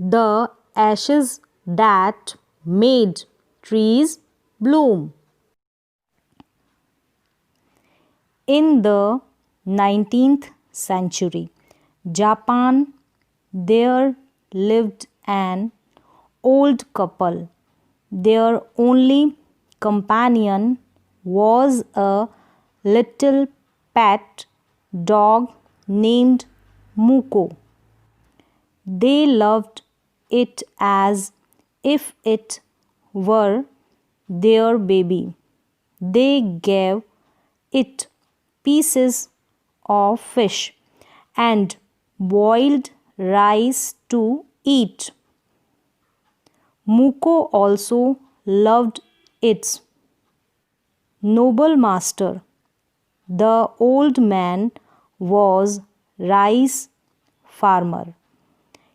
the ashes that made trees bloom. In the 19th century, Japan, there lived an old couple. Their only companion was a little pet dog named Muko. They loved it as if it were their baby. They gave it pieces of fish and boiled rice to eat. Muko also loved its noble master. The old man was rice farmer.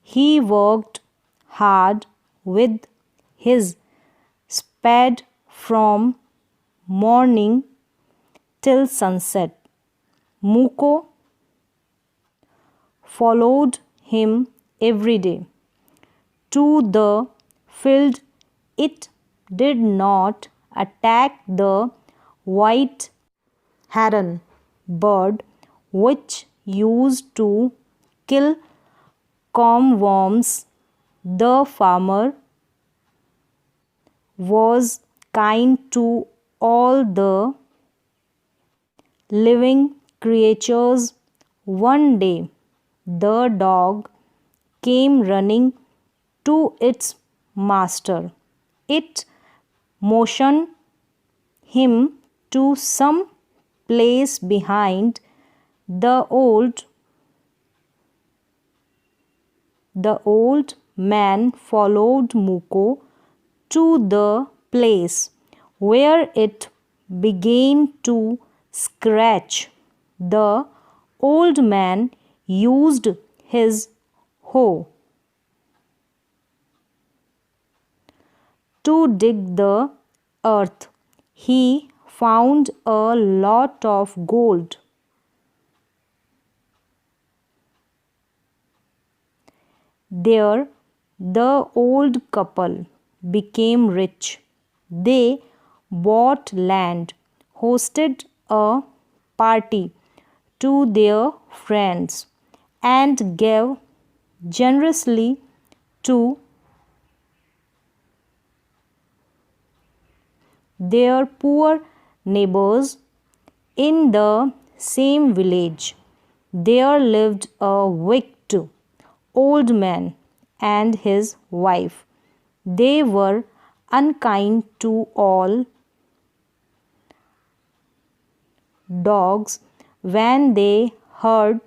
He worked hard with his spade from morning till sunset. Muko followed him every day to the field. It did not attack the white heron bird which used to kill comworms. The farmer was kind to all the living creatures. One day, the dog came running to its master. It motioned him to some place behind. The old man followed Muko to the place where it began to scratch. The old man used his hoe to dig the earth. He found a lot of gold. There, the old couple became rich. They bought land, hosted a party to their friends, and gave generously to their poor neighbors. In the same village, there lived a wicked old man and his wife. They were unkind to all dogs. When they heard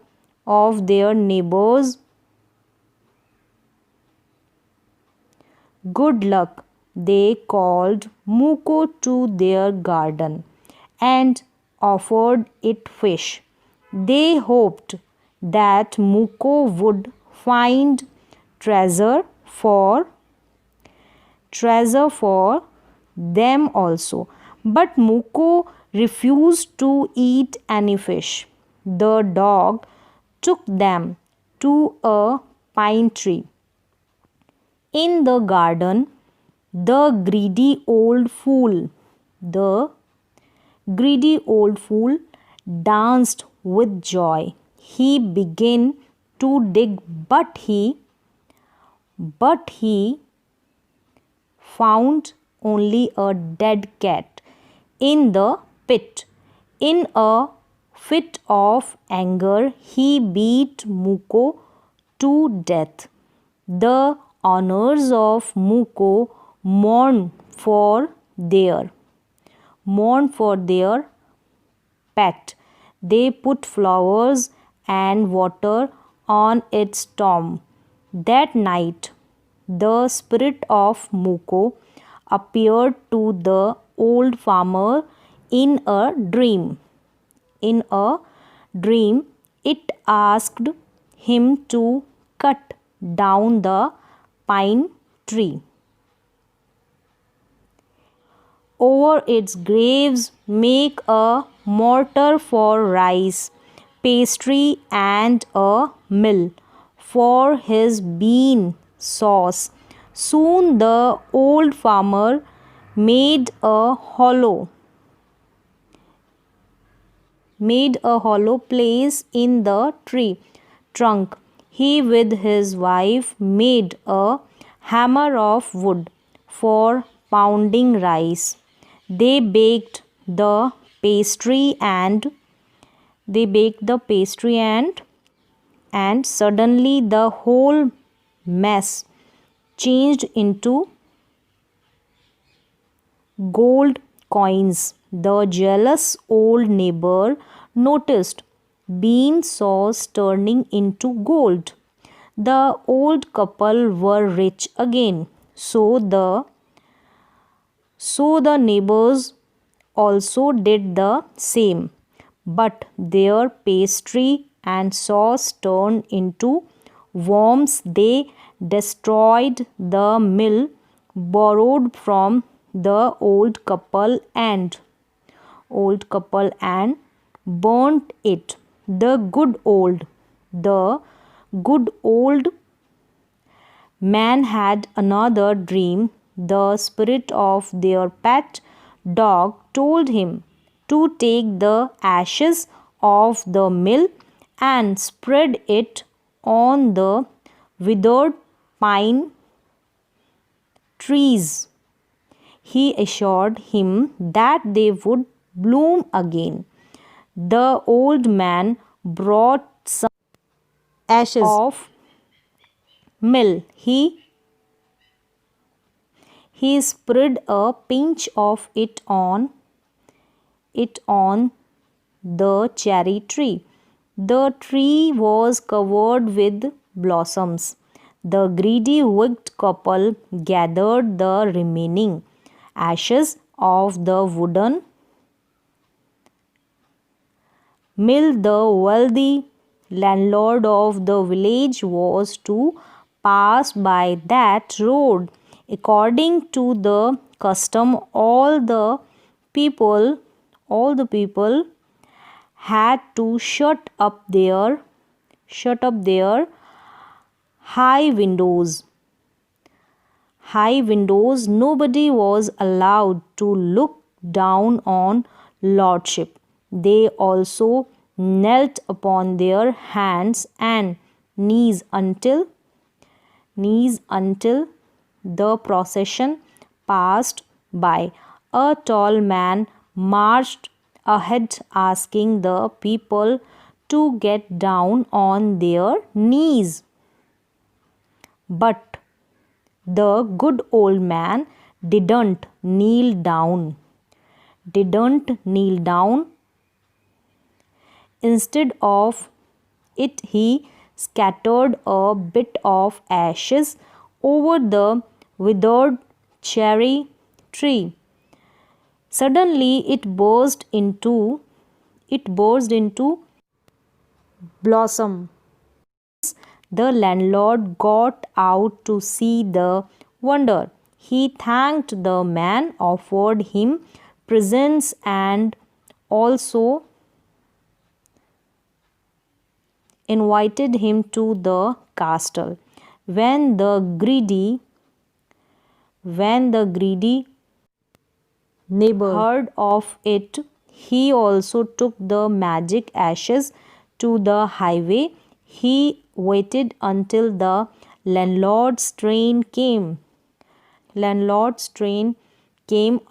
of their neighbors' good luck, they called Muko to their garden and offered it fish. They hoped that Muko would find treasure for treasure for them also. But Muko refused to eat any fish. The dog took them to a pine tree in the garden. The greedy old fool danced with joy. He began to dig, but he found only a dead cat in the pit. In a fit of anger, he beat Muko to death. The owners of Muko mourned for their pet. They put flowers and water on its tomb. That night, the spirit of Muko appeared to the old farmer in a dream. In a dream, it asked him to cut down the pine tree. Over its graves, make a mortar for rice, pastry, and a mill for his bean sauce. Soon the old farmer made a hollow place in the tree trunk. He with his wife made a hammer of wood for pounding rice. They baked the pastry and and suddenly the whole mess changed into gold coins. The jealous old neighbor noticed bean sauce turning into gold. The old couple were rich again. So the neighbors also did the same. But their pastry and sauce turned into worms. They destroyed the mill borrowed from the old couple and burnt it. The good old man had another dream. The spirit of their pet dog told him to take the ashes of the mill and spread it on the withered pine trees. He assured him that they would bloom again. The old man brought some ashes of mill. He spread a pinch of it on the cherry tree. The tree was covered with blossoms. The greedy wicked couple gathered the remaining ashes of the wooden mill. The wealthy landlord of the village was to pass by that road. According to the custom, all the people had to shut up their high windows. Nobody was allowed to look down on lordship. They also knelt upon their hands and knees until the procession passed by. A tall man marched ahead asking the people to get down on their knees. But the good old man didn't kneel down. Instead of it, he scattered a bit of ashes over the withered cherry tree. Suddenly it burst into blossom. The landlord got out to see the wonder. He thanked the man, offered him presents, and also invited him to the castle. When the greedy neighbor heard of it, he also took the magic ashes to the highway. He waited until the landlord's train came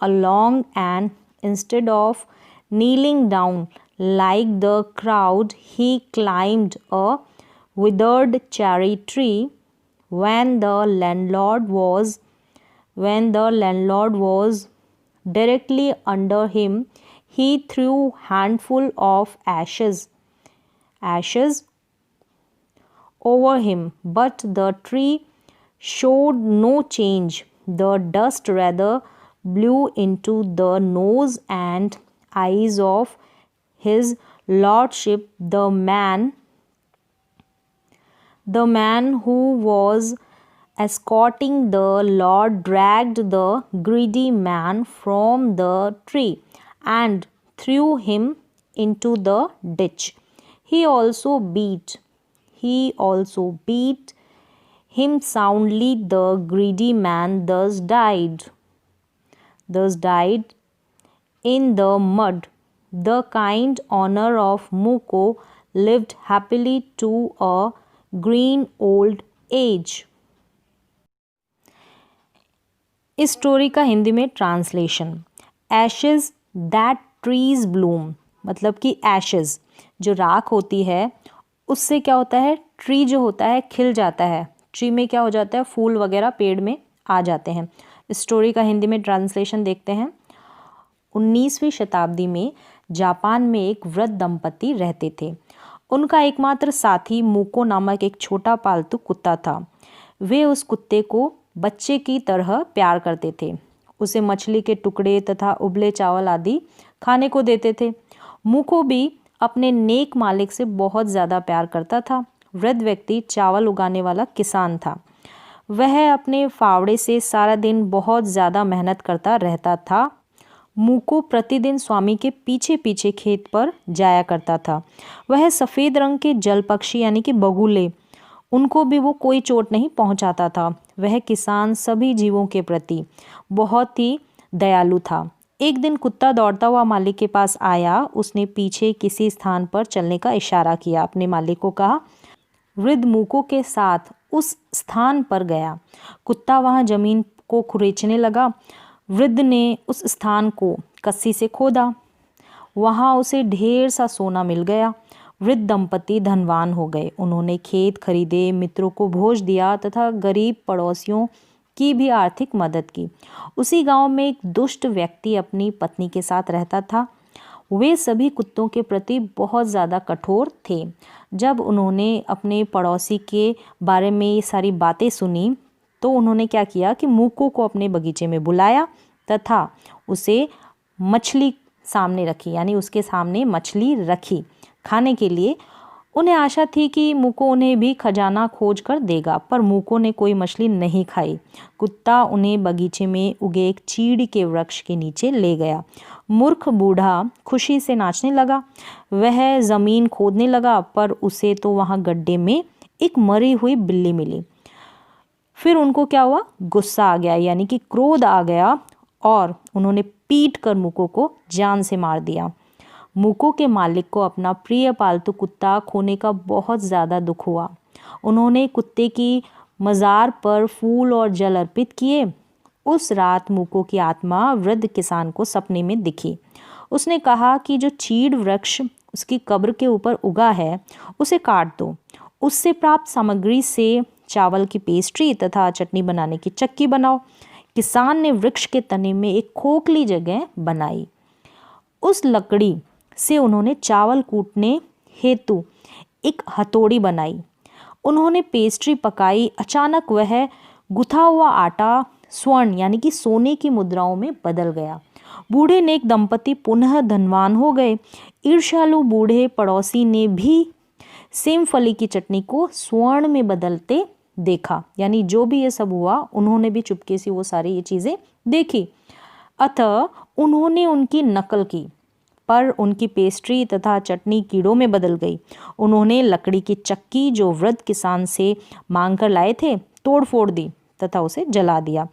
along, and instead of kneeling down like the crowd, he climbed a withered cherry tree. When the landlord was directly under him, he threw handful of ashes over him, but the tree showed no change. The dust rather blew into the nose and eyes of his lordship. The man who was escorting the lord dragged the greedy man from the tree and threw him into the ditch. He also beat him soundly, the greedy man thus died. In the mud. The kind owner of Muko lived happily to a green old age. इस story का हिंदी में translation, Ashes that trees Bloom, मतलब कि Ashes जो राख होती है उससे क्या होता है, ट्री जो होता है खिल जाता है, ट्री में क्या हो जाता है, फूल वगैरह पेड़ में आ जाते हैं। इस स्टोरी का हिंदी में ट्रांसलेशन देखते हैं। 19वीं शताब्दी में जापान में एक वृद्ध दंपति रहते थे। उनका एकमात्र साथी मूको नामक एक छोटा पालतू कुत्ता था। वे उस कुत्ते को बच्चे की तरह प्यार करते थे। उसे मछली के टुकड़े तथा उबले चावल आदि खाने को देते थे। मूको भी अपने नेक मालिक से बहुत ज़्यादा प्यार करता था। वृद्ध व्यक्ति चावल उगाने वाला किसान था। वह अपने फावड़े से सारा दिन बहुत ज़्यादा मेहनत करता रहता था। मूको प्रतिदिन स्वामी के पीछे पीछे खेत पर जाया करता था। वह सफ़ेद रंग के जल पक्षी यानी कि बगुले, उनको भी वो कोई चोट नहीं पहुंचाता था। वह किसान सभी जीवों के प्रति बहुत ही दयालु था। एक दिन कुत्ता दौड़ता हुआ मालिक के पास आया। उसने पीछे किसी स्थान पर चलने का इशारा किया। अपने मालिक को कहा। वृद्ध मूको के साथ उस स्थान पर गया। कुत्ता वहां जमीन को खुरेचने लगा। वृद्ध ने उस स्थान को कस्सी से खोदा। वहां उसे ढेर सा सोना मिल गया। वृद्ध दंपति धनवान हो गए। उन्होंने खेत खरीदे, मित्रों को भोज दिया तथा गरीब पड़ोसियों की भी आर्थिक मदद की। उसी गांव में एक दुष्ट व्यक्ति अपनी पत्नी के साथ रहता था। वे सभी कुत्तों के प्रति बहुत ज़्यादा कठोर थे। जब उन्होंने अपने पड़ोसी के बारे में ये सारी बातें सुनी तो उन्होंने क्या किया कि मूको को अपने बगीचे में बुलाया तथा उसे मछली सामने रखी, यानी उसके सामने मछली रखी खाने के लिए। उन्हें आशा थी कि मूको उन्हें भी खजाना खोज कर देगा, पर मूको ने कोई मछली नहीं खाई। कुत्ता उन्हें बगीचे में उगे एक चीड़ के वृक्ष के नीचे ले गया। मूर्ख बूढ़ा खुशी से नाचने लगा। वह ज़मीन खोदने लगा, पर उसे तो वहाँ गड्ढे में एक मरी हुई बिल्ली मिली। फिर उनको क्या हुआ, गुस्सा आ गया, यानी कि क्रोध आ गया, और उन्होंने पीट कर मूको को जान से मार दिया। मूको के मालिक को अपना प्रिय पालतू कुत्ता खोने का बहुत ज़्यादा दुख हुआ। उन्होंने कुत्ते की मज़ार पर फूल और जल अर्पित किए। उस रात मूको की आत्मा वृद्ध किसान को सपने में दिखी। उसने कहा कि जो चीड़ वृक्ष उसकी कब्र के ऊपर उगा है उसे काट दो। उससे प्राप्त सामग्री से चावल की पेस्ट्री तथा चटनी बनाने की चक्की बनाओ। किसान ने वृक्ष के तने में एक खोखली जगह बनाई। उस लकड़ी से उन्होंने चावल कूटने हेतु एक हथौड़ी बनाई। उन्होंने पेस्ट्री पकाई। अचानक वह गुथा हुआ आटा स्वर्ण यानी कि सोने की मुद्राओं में बदल गया। बूढ़े नेक दंपति पुनः धनवान हो गए। ईर्ष्यालु बूढ़े पड़ोसी ने भी सेमफली की चटनी को स्वर्ण में बदलते देखा, यानी जो भी ये सब हुआ उन्होंने भी चुपके से वो सारी ये चीज़ें देखी। अतः उन्होंने उनकी नकल की, पर उनकी पेस्ट्री तथा चटनी कीड़ों में बदल गई। उन्होंने लकड़ी की चक्की जो वृद्ध किसान से मांग कर लाए थे तोड़ फोड़ दी तथा उसे जला दिया।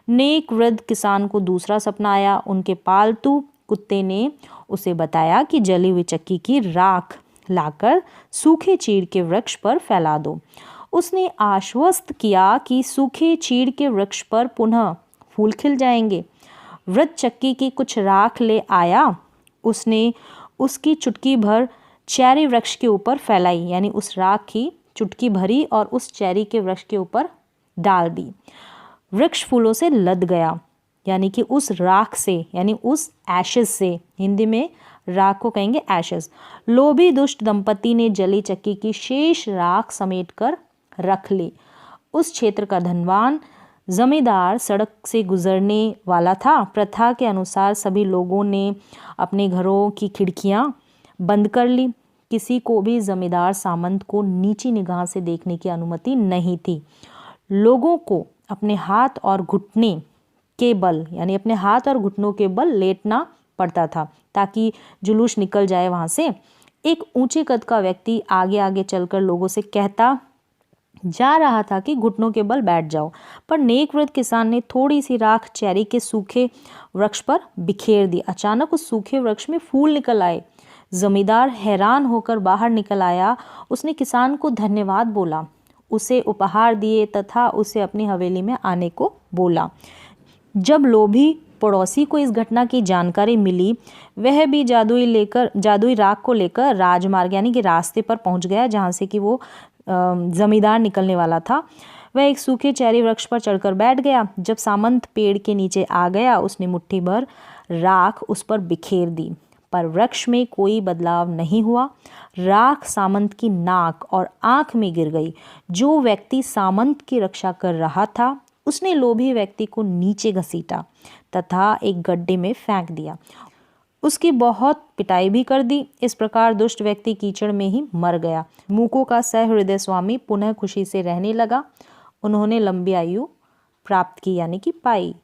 नेक वृद्ध किसान को दूसरा सपना आया। उनके पालतू कुत्ते ने उसे बताया कि जली हुई चक्की की राख लाकर सूखे चीड़ के वृक्ष पर फैला दो। उसने आश्वस्त किया कि सूखे चीड़ के वृक्ष पर पुनः फूल खिल जाएंगे। वृद्ध चक्की की कुछ राख ले आया। उसने उसकी चुटकी भर चेरी वृक्ष के ऊपर फैलाई, यानी उस राख की चुटकी भरी और उस चेरी के वृक्ष के ऊपर डाल दी। वृक्ष फूलों से लद गया, यानी कि उस राख से, यानी उस एशेज से, हिंदी में राख को कहेंगे एशेज। लोभी दुष्ट दंपति ने जली चक्की की शेष राख समेट कर रख ली। उस क्षेत्र का धनवान जमींदार सड़क से गुजरने वाला था। प्रथा के अनुसार सभी लोगों ने अपने घरों की खिड़कियां बंद कर ली। किसी को भी जमींदार सामंत को नीची निगाह से देखने की अनुमति नहीं थी। लोगों को अपने हाथ और घुटने के बल, यानी अपने हाथ और घुटनों के बल लेटना पड़ता था ताकि जुलूस निकल जाए वहाँ से। एक ऊंचे कद का व्यक्ति आगे आगे चलकर लोगों से कहता, जा रहा था कि घुटनों के बल बैठ जाओ, पर नेक वृद्ध किसान ने थोड़ी सी राख चेरी के सूखे वृक्ष पर बिखेर दी। अचानक उस सूखे वृक्ष में फूल निकल आए। जमींदार हैरान होकर बाहर निकल आया। उसने किसान को धन्यवाद बोला, उसे उपहार दिए तथा उसे अपनी हवेली में आने को बोला। जब लोभी पड़ोसी को इस घटना की जानकारी मिली, वह भी जादुई राख को लेकर राजमार्ग यानी कि रास्ते पर पहुंच गया जहां से कि वो जमींदार निकलने वाला था। वह एक सूखे चेरी वृक्ष पर चढ़कर बैठ गया। जब सामंत पेड़ के नीचे आ गया, उसने मुट्ठी भर राख उस पर बिखेर दी, पर वृक्ष में कोई बदलाव नहीं हुआ। राख सामंत की नाक और आंख में गिर गई। जो व्यक्ति सामंत की रक्षा कर रहा था, उसने लोभी व्यक्ति को नीचे घसीटा तथा एक गड्ढे में फेंक दिया। उसकी बहुत पिटाई भी कर दी। इस प्रकार दुष्ट व्यक्ति कीचड़ में ही मर गया। मूकों का सहृदय स्वामी पुनः खुशी से रहने लगा। उन्होंने लंबी आयु प्राप्त की यानी कि पाई।